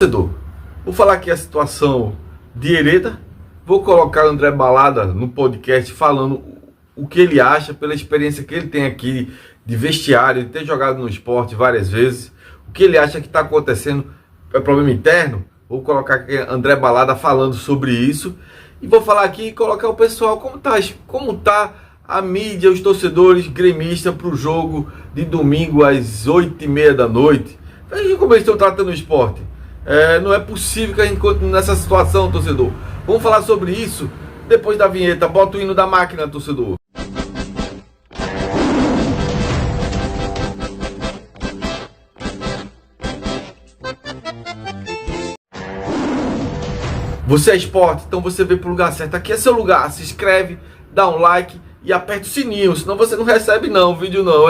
Torcedor, vou falar aqui a situação de Hereda. Vou colocar o André Balada no podcast falando o que ele acha, pela experiência que ele tem aqui de vestiário, de ter jogado no esporte várias vezes. O que ele acha que está acontecendo é problema interno. Vou colocar aqui André Balada falando sobre isso. E vou falar aqui e colocar o pessoal como tá a mídia, os torcedores gremistas para o jogo de domingo às 8h30 da noite. Veja como eles estão tratando o esporte. Não é possível que a gente continue nessa situação, torcedor. Vamos falar sobre isso depois da vinheta. Bota o hino da máquina, torcedor. Você é esporte, então você veio para o lugar certo. Aqui é seu lugar. Se inscreve, dá um like e aperta o sininho, senão você não recebe não, vídeo não.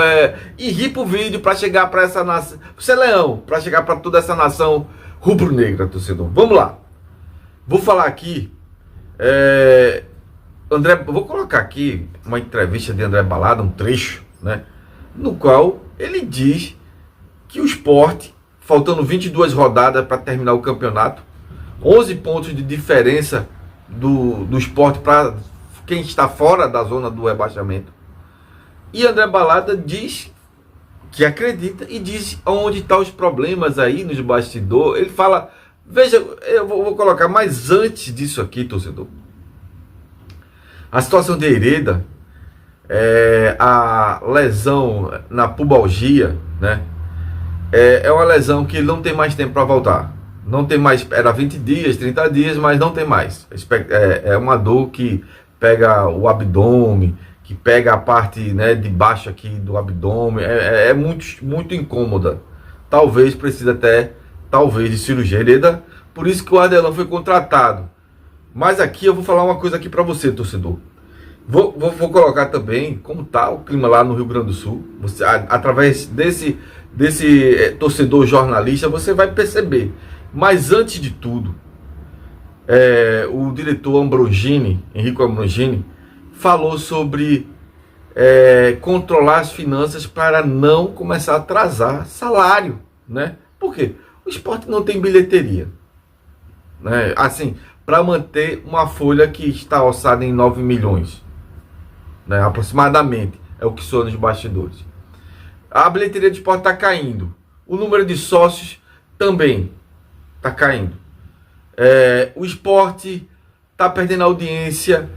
Irripa o vídeo para chegar para essa nação. Você é leão, para chegar para toda essa nação rubro-negra, torcedor. Vamos lá. Vou falar aqui. Vou colocar aqui uma entrevista de André Balada, um trecho, né? No qual ele diz que o Sport, faltando 22 rodadas para terminar o campeonato, 11 pontos de diferença do Sport para quem está fora da zona do rebaixamento. E André Balada diz que acredita e diz onde estão os problemas aí nos bastidores. Ele fala, veja, eu vou colocar, mas antes disso aqui, torcedor, a situação de Hereda, a lesão na pubalgia, né? É uma lesão que ele não tem mais tempo para voltar. Não tem mais, era 20 dias, 30 dias, mas não tem mais. É uma dor que pega o abdômen, que pega a parte, né, de baixo aqui do abdômen, muito incômoda. Talvez precise até, de cirurgia. Hereda, por isso que o Ardelão foi contratado. Mas aqui eu vou falar uma coisa aqui para você, torcedor. Vou colocar também como está o clima lá no Rio Grande do Sul. Você, através desse torcedor jornalista, você vai perceber. Mas antes de tudo, o diretor Henrico Ambrogini, falou sobre controlar as finanças para não começar a atrasar salário, né? Por quê? O esporte não tem bilheteria, né? Assim, para manter uma folha que está orçada em 9 milhões, né? Aproximadamente, é o que soa nos bastidores. A bilheteria do esporte está caindo. O número de sócios também está caindo. O esporte está perdendo audiência.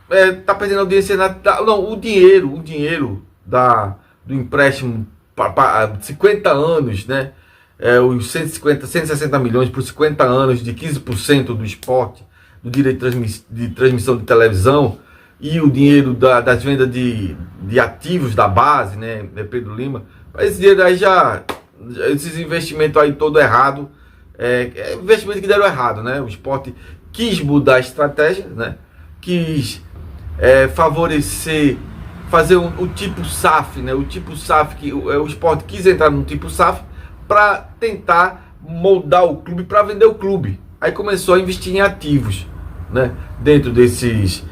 Está perdendo audiência. O dinheiro do empréstimo para 50 anos, né? Os 160 milhões por 50 anos de 15% do esporte, do direito de transmissão de televisão, e o dinheiro das vendas de ativos da base, né? Pedro Lima. Esse dinheiro aí esses investimentos aí todo errado. Investimento que deram errado, né? O esporte quis mudar a estratégia, né? Quis favorecer, fazer o tipo SAF, né? O tipo SAF, que o esporte quis entrar no tipo SAF para tentar moldar o clube, para vender o clube. Aí começou a investir em ativos, né? Dentro desses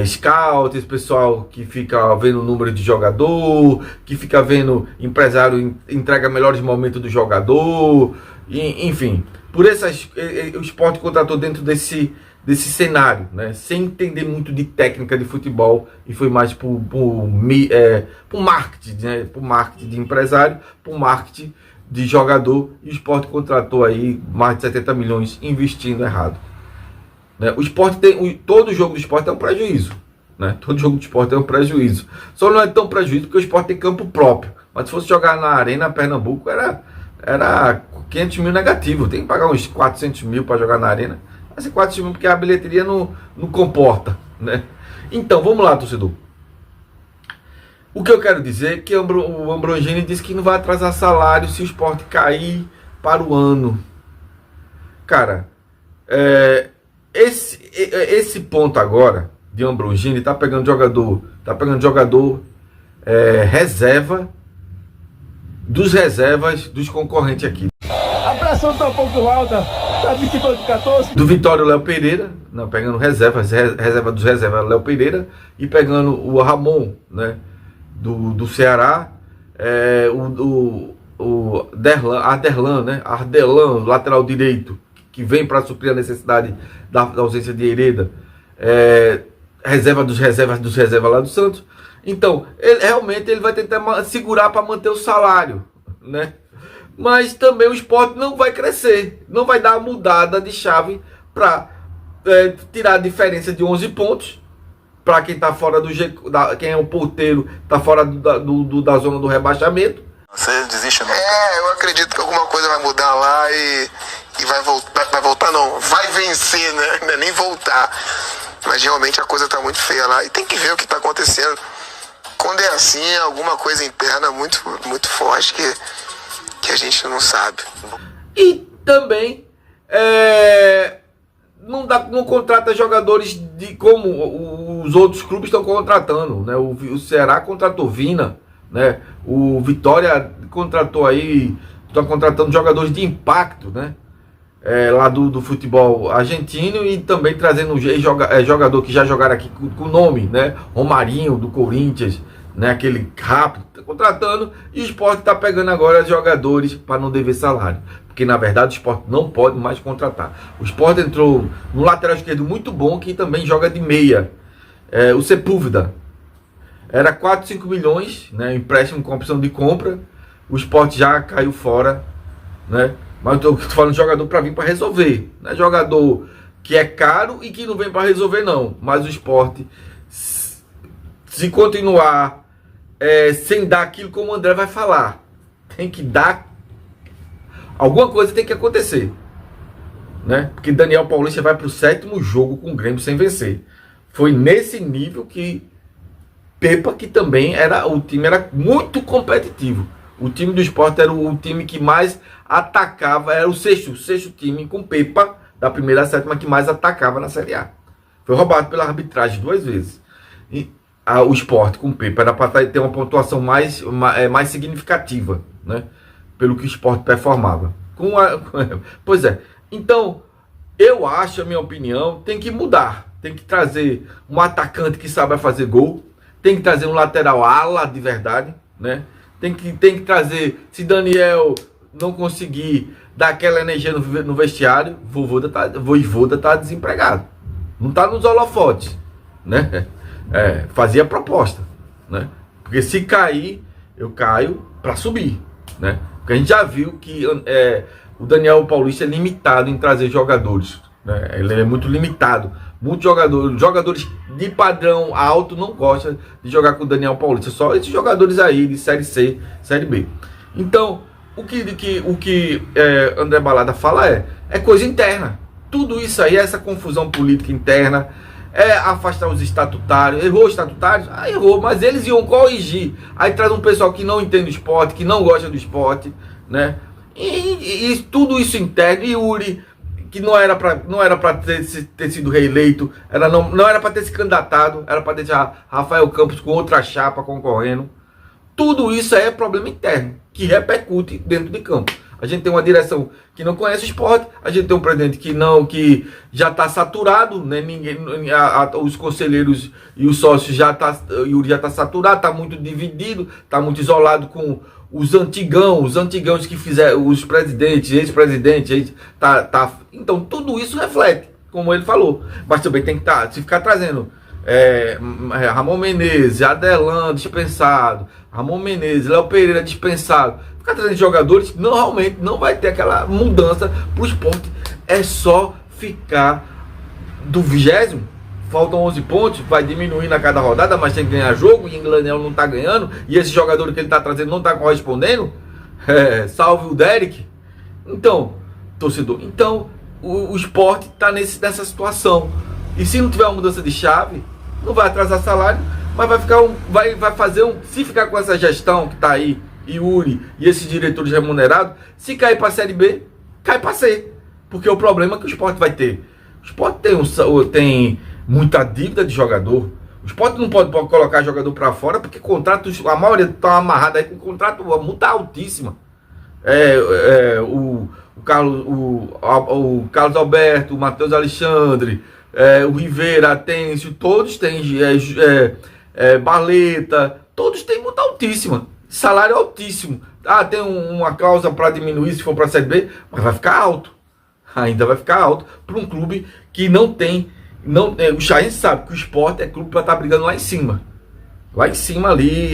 scouts, esse pessoal que fica vendo o número de jogador, que fica vendo empresário entrega melhores momentos do jogador, enfim, o esporte contratou dentro desse cenário, né? Sem entender muito de técnica de futebol, e foi mais por marketing, né? Por marketing de empresário, por marketing de jogador, e o esporte contratou aí mais de 70 milhões investindo errado. O esporte todo jogo do esporte é um prejuízo, né? Todo jogo do esporte é um prejuízo. Só não é tão prejuízo porque o esporte tem campo próprio. Mas se fosse jogar na Arena Pernambuco, era 500 mil negativo. Tem que pagar uns 400 mil para jogar na Arena. Vai ser 400 mil porque a bilheteria não comporta, né? Então, vamos lá, torcedor. O que eu quero dizer é que o Ambrogini disse que não vai atrasar salário se o esporte cair para o ano. Cara, esse ponto agora de Ambrogini tá pegando jogador reserva dos reservas dos concorrentes aqui. A pressão tá um pouco alta, tá 22 de 14. Do Vitório, Léo Pereira, não, pegando reserva dos reservas, Léo Pereira, e pegando o Ramon, né, do Ceará, o Arderlan, né? Arderlan, lateral direito, que vem para suprir a necessidade da ausência de Hereda, reserva dos reservas lá do Santos. Então, realmente ele vai tentar segurar para manter o salário, né? Mas também o Sport não vai crescer, não vai dar a mudada de chave para tirar a diferença de 11 pontos para quem está fora do quem é o porteiro, está fora da zona do rebaixamento. Você desiste não? Eu acredito que alguma coisa vai mudar lá e vai voltar não, vai vencer, né? Não é nem voltar. Mas realmente a coisa está muito feia lá e tem que ver o que está acontecendo. Quando é assim, é alguma coisa interna muito, muito forte que a gente não sabe. E também não contrata jogadores como os outros clubes estão contratando, né? O Ceará contratou Vina, né? O Vitória contratou aí, está contratando jogadores de impacto, né? Lá do futebol argentino, e também trazendo jogador que já jogaram aqui com nome, né? Romarinho do Corinthians, né? Aquele rápido, tá contratando, e o Sport está pegando agora jogadores para não dever salário, porque na verdade o Sport não pode mais contratar. O Sport entrou no lateral esquerdo muito bom, que também joga de meia, o Sepúlveda. Era 4, 5 milhões, né? Empréstimo com opção de compra. O Sport já caiu fora, né? Mas eu tô falando de jogador para vir para resolver, não é jogador que é caro e que não vem para resolver não. Mas o Sport, se continuar sem dar aquilo como o André vai falar, tem que dar alguma coisa, tem que acontecer, né? Porque Daniel Paulista vai para o 7º jogo com o Grêmio sem vencer. Foi nesse nível que Pepa, que também o time era muito competitivo. O time do Sport era o time que mais atacava, era o sexto time com Pepa, da primeira à 7ª, que mais atacava na Série A. Foi roubado pela arbitragem 2 vezes. E o Sport com Pepa era para ter uma pontuação mais significativa, né? Pelo que o Sport performava. Pois é. Então, eu acho, a minha opinião, tem que mudar. Tem que trazer um atacante que saiba fazer gol. Tem que trazer um lateral ala de verdade, né? Tem que trazer, se Daniel não conseguir dar aquela energia no vestiário, Voivoda tá desempregado. Não tá nos holofotes, né? Fazia proposta, né? Porque se cair, eu caio para subir, né? Porque a gente já viu que o Daniel Paulista é limitado em trazer jogadores, né? Ele é muito limitado. Muitos jogadores de padrão alto não gostam de jogar com o Daniel Paulista. Só esses jogadores aí de Série C, Série B. Então, o que André Balada fala é coisa interna. Tudo isso aí, essa confusão política interna, afastar os estatutários. Errou os estatutários? Errou, mas eles iam corrigir. Aí traz um pessoal que não entende o esporte, que não gosta do esporte, né? E tudo isso interno. E Yuri, que não era para ter sido reeleito, não era para ter se candidatado, era para deixar Rafael Campos com outra chapa concorrendo. Tudo isso é problema interno, que repercute dentro de campo. A gente tem uma direção que não conhece o esporte, a gente tem um presidente que já está saturado, né? Os conselheiros e os sócios Yuri já está saturado, está muito dividido, está muito isolado com os antigãos que fizeram, os presidentes, ex-presidentes, então tudo isso reflete, como ele falou. Mas também tem que se ficar trazendo Ramon Menezes, Adelan dispensado, Ramon Menezes, Léo Pereira dispensado, ficar trazendo jogadores, realmente não vai ter aquela mudança para o esporte. É só ficar do 20º, faltam 11 pontos, vai diminuindo a cada rodada, mas tem que ganhar jogo, e o Daniel não está ganhando, e esse jogador que ele está trazendo não está correspondendo. Salve o Derek. Então, torcedor, o esporte está nessa situação, e se não tiver uma mudança de chave, não vai atrasar salário, mas vai fazer se ficar com essa gestão que está aí, Yuri e esses diretores remunerados, se cair para a Série B, cai para C, porque o problema que o esporte vai ter, o esporte tem muita dívida de jogador. O esporte não pode colocar jogador para fora, porque contratos, a maioria está amarrada aí com contrato, a multa altíssima. O Carlos Alberto, o Matheus Alexandre, o Rivera, Atêncio, todos têm, Barleta, todos têm multa altíssima, salário altíssimo. tem uma cláusula para diminuir se for para a Série B, mas vai ficar alto. Ainda vai ficar alto para um clube que não tem. O Chaense sabe que o Sport é clube para estar brigando lá em cima. Lá em cima ali,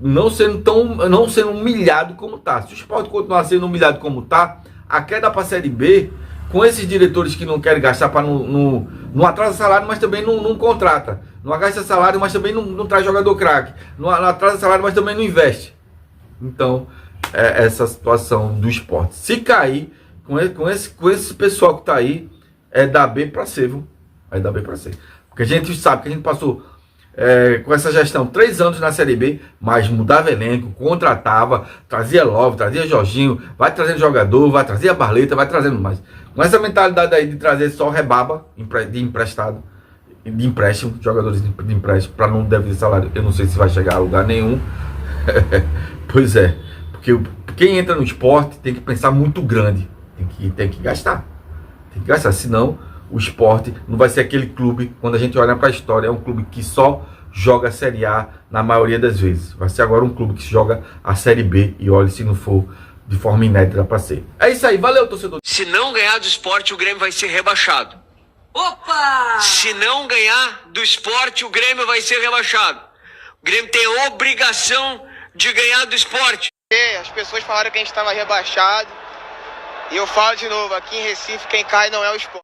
não sendo humilhado como está. Se o Sport continuar sendo humilhado como está, a queda para a Série B, com esses diretores que não querem gastar para não atrasa salário, mas também não contrata. Não gasta salário, mas também não traz jogador craque. Não atrasa salário, mas também não investe. Então, essa situação do Sport. Se cair, com esse pessoal que está aí, é da B para C, viu? É da B para C. Porque a gente sabe que a gente passou com essa gestão 3 anos na Série B, mas mudava elenco, contratava, trazia Love, trazia Jorginho, vai trazendo jogador, vai trazer a Barleta, vai trazendo mais. Com essa mentalidade aí de trazer só rebaba de emprestado, de empréstimo, jogadores de empréstimo, para não dever salário, eu não sei se vai chegar a lugar nenhum. Pois é, porque quem entra no esporte tem que pensar muito grande, tem que gastar. Tem que gastar, senão o Sport não vai ser aquele clube, quando a gente olha para a história, é um clube que só joga a Série A na maioria das vezes. Vai ser agora um clube que joga a Série B e olha, se não for de forma inédita para ser. É isso aí, valeu, torcedor. Se não ganhar do Sport, o Grêmio vai ser rebaixado. Opa! Se não ganhar do Sport, o Grêmio vai ser rebaixado. O Grêmio tem a obrigação de ganhar do Sport. As pessoas falaram que a gente estava rebaixado. E eu falo de novo, aqui em Recife, quem cai não é o Sport.